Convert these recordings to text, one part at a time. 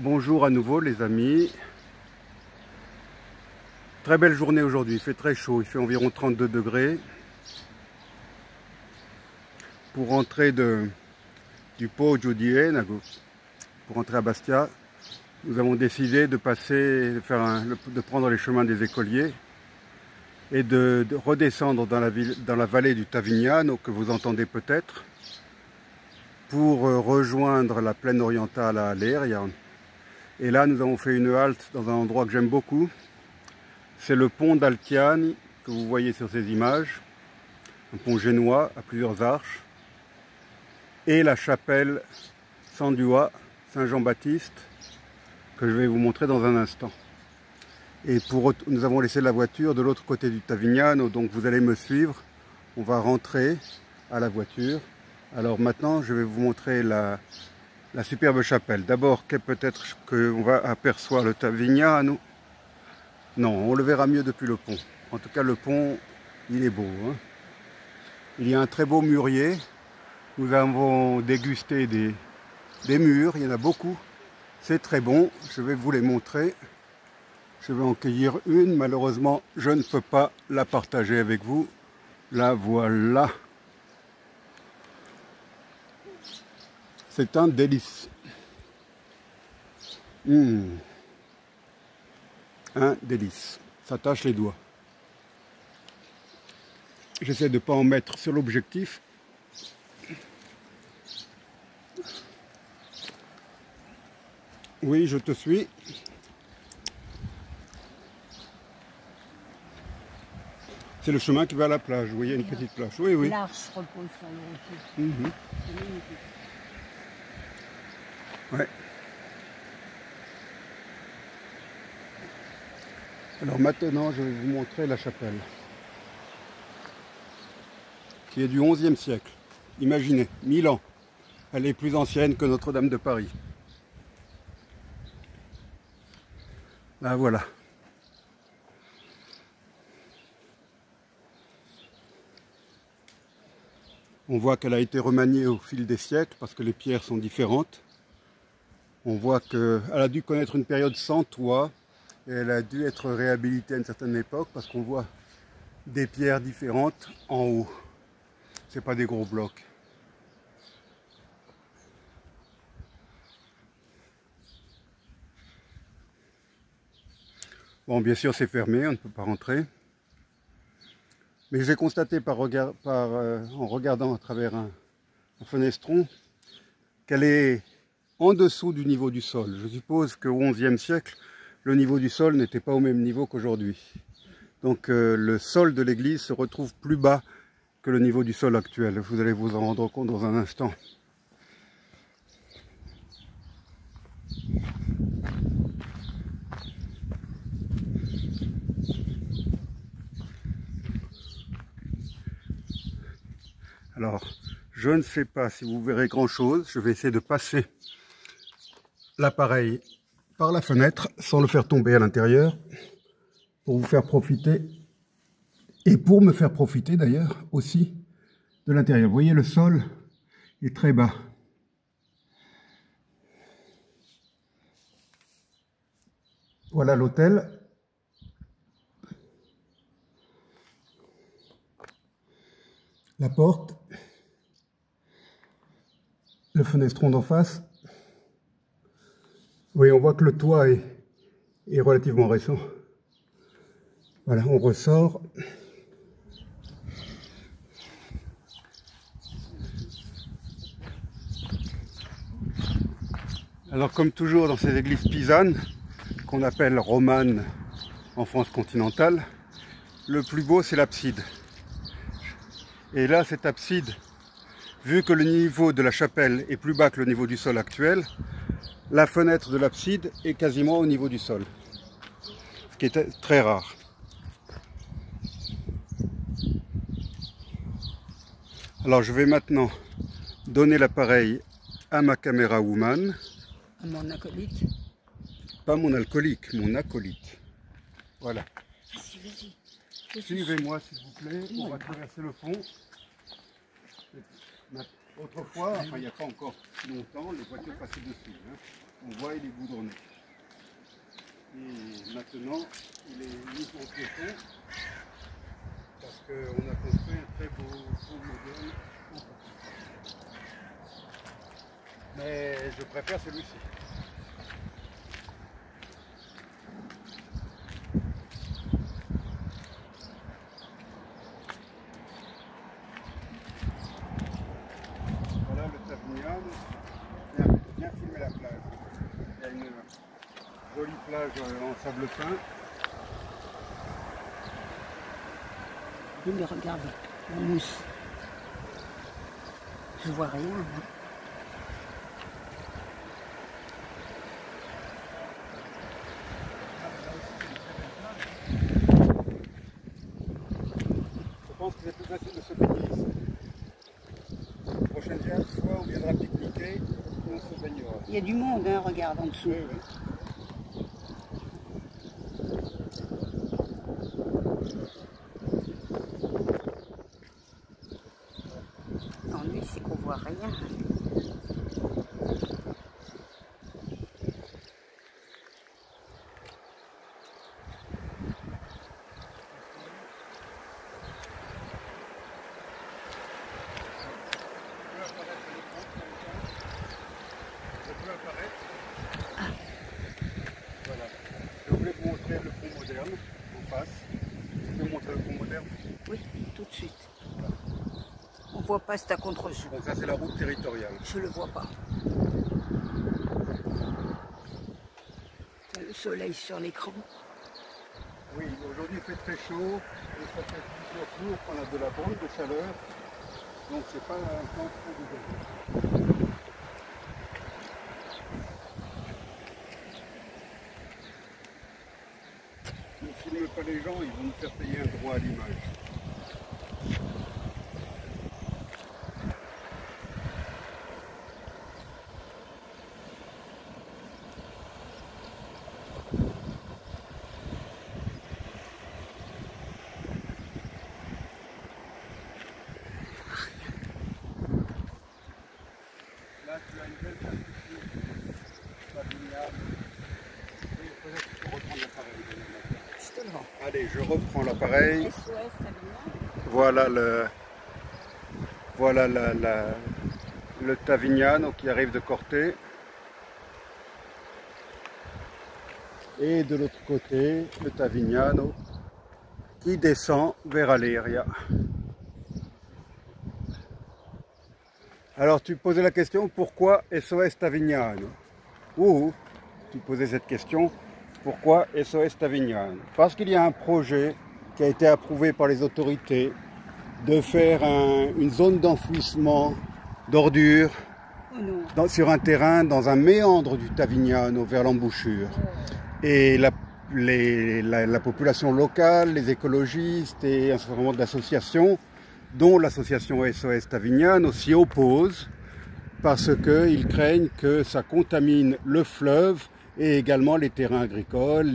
Bonjour à nouveau les amis. Très belle journée aujourd'hui, il fait très chaud, il fait environ 32 degrés. Pour rentrer du Poggio di Enago, pour rentrer à Bastia, nous avons décidé de passer, de prendre les chemins des écoliers et de redescendre dans la vallée du Tavignano, que vous entendez peut-être, pour rejoindre la plaine orientale à Aleria. Et là, nous avons fait une halte dans un endroit que j'aime beaucoup. C'est le pont d'Altiani, que vous voyez sur ces images. Un pont génois à plusieurs arches. Et la chapelle Sandua, Saint-Jean-Baptiste, que je vais vous montrer dans un instant. Et nous avons laissé la voiture de l'autre côté du Tavignano, donc vous allez me suivre. On va rentrer à la voiture. Alors maintenant, je vais vous montrer la superbe chapelle. D'abord, peut-être qu'on va apercevoir le Tavignano. Non, on le verra mieux depuis le pont. En tout cas, le pont, il est beau, hein. Il y a un très beau mûrier. Nous avons dégusté des mûres, il y en a beaucoup. C'est très bon, je vais vous les montrer. Je vais en cueillir une. Malheureusement, je ne peux pas la partager avec vous. La voilà. C'est un délice. Un délice. Ça tâche les doigts. J'essaie de ne pas en mettre sur l'objectif. Oui, je te suis. C'est le chemin qui va à la plage. Vous voyez une petite plage. Oui, oui. L'arche repose sur le rocher. Ouais. Alors maintenant, je vais vous montrer la chapelle, qui est du XIe siècle. Imaginez, 1000 ans. Elle est plus ancienne que Notre-Dame de Paris. Là, voilà. On voit qu'elle a été remaniée au fil des siècles parce que les pierres sont différentes. On voit qu'elle a dû connaître une période sans toit et elle a dû être réhabilitée à une certaine époque parce qu'on voit des pierres différentes en haut. C'est pas des gros blocs. Bon, bien sûr, c'est fermé, on ne peut pas rentrer. Mais j'ai constaté en regardant à travers un fenestron qu'elle est en dessous du niveau du sol. Je suppose qu'au XIe siècle, le niveau du sol n'était pas au même niveau qu'aujourd'hui. Donc le sol de l'église se retrouve plus bas que le niveau du sol actuel. Vous allez vous en rendre compte dans un instant. Alors, je ne sais pas si vous verrez grand chose. Je vais essayer de passer l'appareil par la fenêtre sans le faire tomber à l'intérieur pour vous faire profiter et pour me faire profiter d'ailleurs aussi de l'intérieur. Vous voyez, le sol est très bas. Voilà l'hôtel. La porte. Le fenestron d'en face. Oui, on voit que le toit est relativement récent. Voilà, on ressort. Alors, comme toujours dans ces églises pisanes, qu'on appelle romanes en France continentale, le plus beau c'est l'abside. Et là, cette abside, vu que le niveau de la chapelle est plus bas que le niveau du sol actuel, la fenêtre de l'abside est quasiment au niveau du sol, ce qui est très rare. Alors je vais maintenant donner l'appareil à ma caméra woman. À mon acolyte. Pas mon alcoolique, mon acolyte. Voilà. Vas-y. Suivez-moi s'il vous plaît, on va traverser le pont. Autrefois, enfin il n'y a pas encore si longtemps, les voitures passaient dessus. Hein. On voit, il est goudronné. Et maintenant, il est mis pour piéton parce qu'on a construit un très beau pont moderne. Mais je préfère celui-ci. Voilà le Tavignane. Bien filmer la plage. Il y a une jolie plage en sable fin. Oui, mais regarde, la mousse. Je vois rien. Hein. Je pense que c'est plus facile de se baigner ici. La prochaine fois, on viendra pique-niquer, on se baignera. Il y a du monde, hein, regarde en dessous. Oui, oui. L'ennui, c'est qu'on voit rien. Voilà. Je voulais vous montrer le pont moderne en face. Je peux montrer le pont moderne. Oui, tout de suite. On voit pas, c'est à contre-jour. Donc ça c'est la route territoriale. Je le vois pas. T'as le soleil sur l'écran. Oui, aujourd'hui il fait très chaud et ça fait plusieurs jours qu'on a de la bande de chaleur. Donc c'est pas un temps trop dégueulasse. Ne filme pas les gens, ils vont nous faire payer un droit à l'image. Là tu as une belle perspective, Tavignane. Et peut-être qu'il faut reprendre l'appareil. Je te le rends. Allez, je reprends l'appareil. SOS Tavignane. Voilà le Tavignano qui arrive de Corté. Et de l'autre côté, le Tavignano qui descend vers Aleria. Alors tu posais la question, pourquoi SOS Tavignano? Ou tu posais cette question, pourquoi SOS Tavignano? Parce qu'il y a un projet qui a été approuvé par les autorités de faire une zone d'enfouissement d'ordures Oh non. sur un terrain dans un méandre du Tavignano vers l'embouchure. Et la population locale, les écologistes et un certain nombre d'associations, dont l'association SOS Tavignano, s'y opposent parce qu'ils craignent que ça contamine le fleuve et également les terrains agricoles,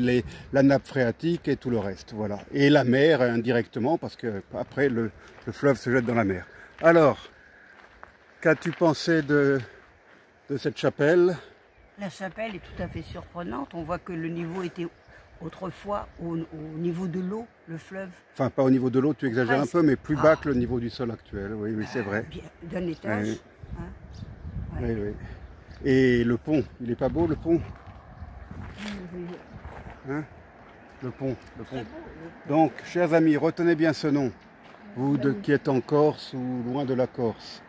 la nappe phréatique et tout le reste. Voilà. Et la mer indirectement parce que après le fleuve se jette dans la mer. Alors, qu'as-tu pensé de cette chapelle? La chapelle est tout à fait surprenante. On voit que le niveau était autrefois au niveau de l'eau, le fleuve. Enfin, pas au niveau de l'eau, tu exagères un peu, mais plus bas Ah. que le niveau du sol actuel. Oui, oui, c'est vrai. D'un étage. Oui. Hein. Oui, oui. Et le pont, il est pas beau le pont? Hein? Le pont. Très beau, Donc, chers amis, retenez bien ce nom. Vous qui êtes en Corse ou loin de la Corse.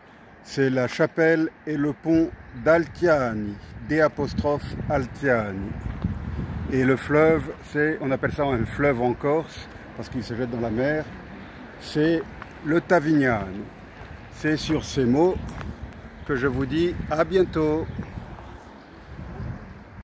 C'est la chapelle et le pont d'Altiani, d'Altiani. Et le fleuve, on appelle ça un fleuve en Corse, parce qu'il se jette dans la mer, c'est le Tavignano. C'est sur ces mots que je vous dis à bientôt.